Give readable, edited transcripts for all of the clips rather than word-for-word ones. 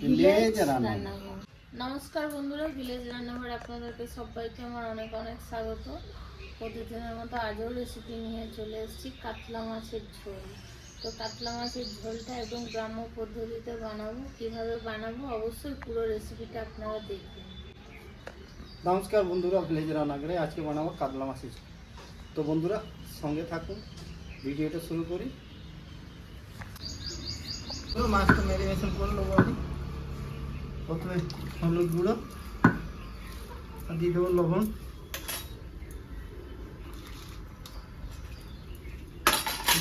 Village রান্নাঘর। নমস্কার বন্ধুরা, ভিলেজ রান্নাঘর আপনাদেরকে সবাইকে আমার অনেক অনেক স্বাগত। প্রতিদিনের মতো আজও রেসিপি নিয়ে চলে এসেছি কাতলা মাছের ঝোল। তো কাতলা মাছের ঝোলটা একদম গ্রাম্য পদ্ধতিতে বানাবো। কিভাবে বানাবো অবশ্যই পুরো রেসিপিটা আপনারা দেখবেন। নমস্কার বন্ধুরা, ভিলেজ রান্নাঘরে আজকে বানাবো কাতলা মাছের ঝোল। তো বন্ধুরা সঙ্গে থাকুন, ভিডিওটা শুরু করি। মাছটা ম্যারিনেশন করে নেবো আমি। প্রথমে হলুদ গুঁড়ো আর দিয়ে দেবো লবণ,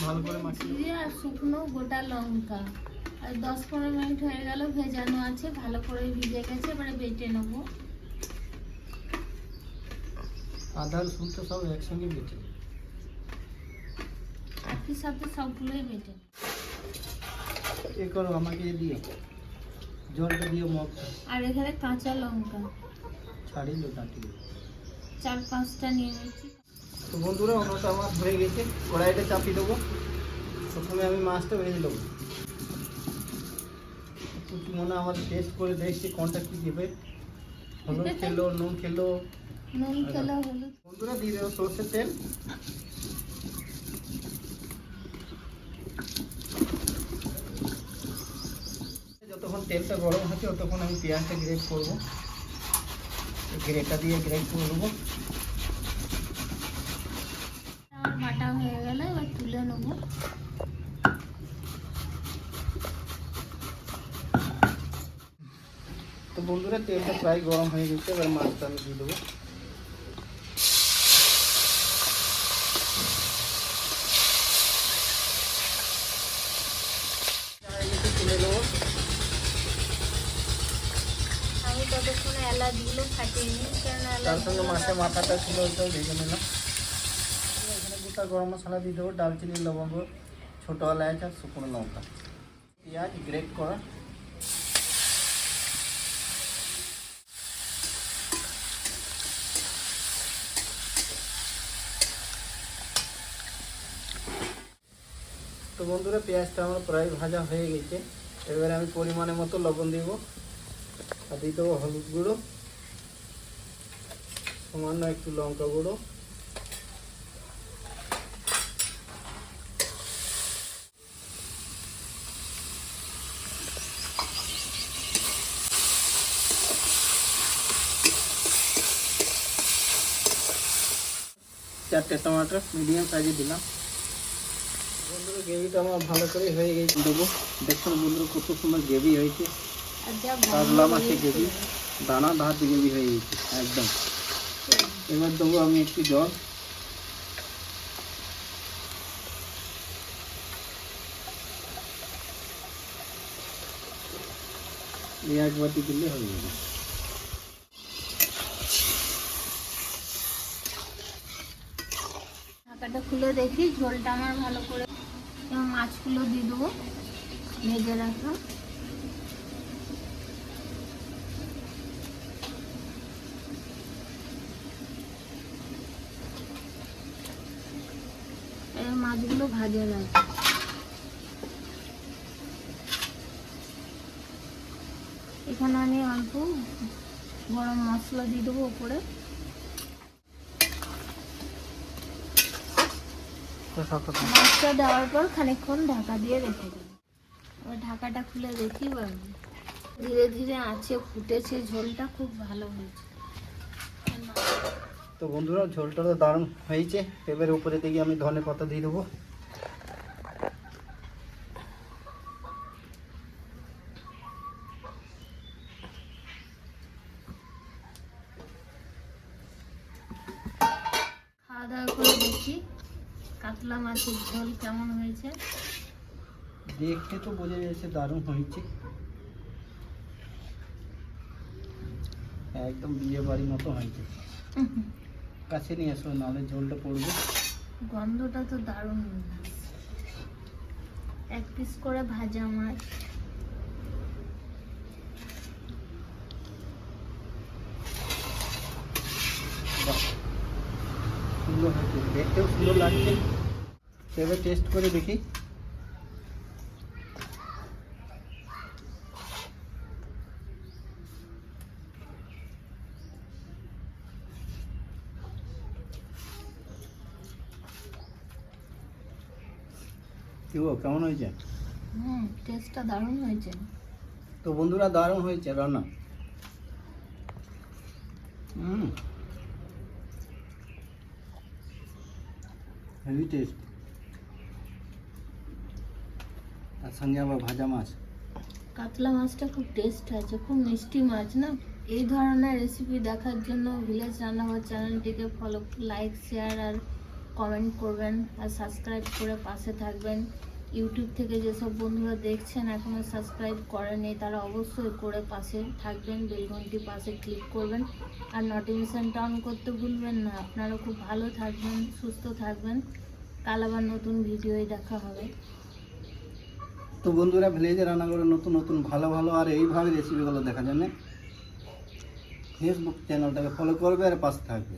ভালো করে মাখিয়ে আর শুকনো গোটা লঙ্কা আর 10-15 মিনিট হয়ে গেল, ভেজানো আছে, ভালো করে ভিজে গেছে। এবারে বেটে নেবো। আদা রসুন তো সব একসঙ্গে বেটে একই সাথে সবগুলোই বেটে। এ করো আমাকে দিয়ে জলটা দিয়ে মগটা আর এখানে কাঁচা লঙ্কা ছাড়িয়ে ডাটিয়ে 4-5টা নিয়ে নিচ্ছি। তো বন্ধুরা ওটা আমার হয়ে গেছে, কড়াইটা চাপিয়ে দেবো। প্রথমে আমি মাছটা ভেজে দেবো। মনে আমার টেস্ট করে দেখছি কোনটা কি দেবে, হলুদ খেলো নুন খেলো। হলুদ। বন্ধুরা দিয়ে দেবো সর্ষের তেল। যতক্ষণ তেলটা গরম হচ্ছে ততক্ষণ আমি পেঁয়াজটা গ্রেট করবো। গ্রেটটা দিয়ে গ্রেট করে দেবো। আমার বাটা হয়ে গেল, এবার তুলে নেবো। তো বন্ধুরা তেলটা প্রায় গরম হয়ে গেছে, এবার মাছটা আমি দিয়ে দেবো। তুলে নেবো। আমি ততক্ষণে এলাচগুলো ফাটিয়ে নিই, কারণ তার সঙ্গে মাছের মাথাটা ছিল ওইটাও ভেজে নিলাম। এখানে গোটা গরম মশলা দিয়ে দেবো, দারচিনি লবঙ্গ ছোটো এলাচ আর শুকনো লঙ্কা, পেঁয়াজ গ্রেট করা। তো বন্ধুরা পেঁয়াজটা আমার প্রায় ভাজা হয়ে গেছে। এবারে আমি পরিমাণের মতো লবণ দেব আর দিয়ে দেবো হলুদ গুঁড়ো, সামান্য একটু লঙ্কা গুঁড়ো, চারটে টমাটো মিডিয়াম সাইজে দিলাম। বন্ধুরা গ্রেভিটা আমার ভালো করে হয়ে গেছে, দেবো। দেখুন বন্ধুরা কত সুন্দর গ্রেভি হয়েছে। কাতলা মাছের গ্রেভি দানা ভাত গ্রেভি হয়ে গেছে একদম। এবার দেবো আমি একটু জল। এক বাটি দিলে হয়ে যাবে। ঢাকাটা খুলে দেখি ঝোলটা আমার ভালো করে। এবং মাছগুলো দিয়ে দেবো ভেজে রাখা। মাছগুলো ভাজা রাখা। এখানে আমি অল্প গরম মশলা দিয়ে দেবো উপরে। মাছটা দেওয়ার পর খানিকক্ষণ ঢাকা দিয়ে রেখে দেবো। এবার ঢাকাটা খুলে দেখি, ধীরে ধীরে আঁচে ফুটেছে, ঝোলটা খুব ভালো হয়েছে। তো বন্ধুরা ঝোলটা তো দারুণ হয়েছে। এবার উপরে দিকে আমি ধনে পাতা দিয়ে দেবো। খাওয়া দাওয়া করে দেখি কাতলা মাছের ঝোল কেমন হয়েছে। দেখতে তো বোঝা যাচ্ছে দারুণ হয়েছে, একদম বিয়ে বাড়ির মতো হয়েছে। কাছে নিয়ে আসো, নাহলে ঝোলটা পড়বে। গন্ধটা তো দারুণ। এক পিস করে ভাজা মাছ। সুন্দর হয়েছে, দেখতেও সুন্দর লাগছে। এবার টেস্ট করে দেখি। কি গো, কেমন হয়েছে? টেস্টটা দারুণ হয়েছে। তো বন্ধুরা, দারুণ হয়েছে রান্না। Heavy taste. তার সঙ্গে আবার ভাজা মাছ। কাতলা মাছটা খুব টেস্ট আছে, খুব মিষ্টি মাছ না। এই ধরনের রেসিপি দেখার জন্য ভিলেজ রান্নাঘর চ্যানেলটিকে ফলো, লাইক, শেয়ার আর কমেন্ট করবেন, আর সাবস্ক্রাইব করে পাশে থাকবেন। ইউটিউব থেকে যেসব বন্ধুরা দেখছেন এখনও সাবস্ক্রাইব করেনি, তারা অবশ্যই করে পাশে থাকবেন, বেলঘন্টি পাশে ক্লিক করবেন, আর নোটিফিকেশানটা অন করতে ভুলবেন না। আপনারা খুব ভালো থাকবেন, সুস্থ থাকবেন। কাল আবার নতুন ভিডিওয় দেখা হবে। তো বন্ধুরা, ভিলেজে রান্না করে নতুন নতুন ভালো ভালো আর এইভাবে রেসিপিগুলো দেখার জন্য ফেসবুক চ্যানেলটাকে ফলো করবে আর পাশে থাকবে।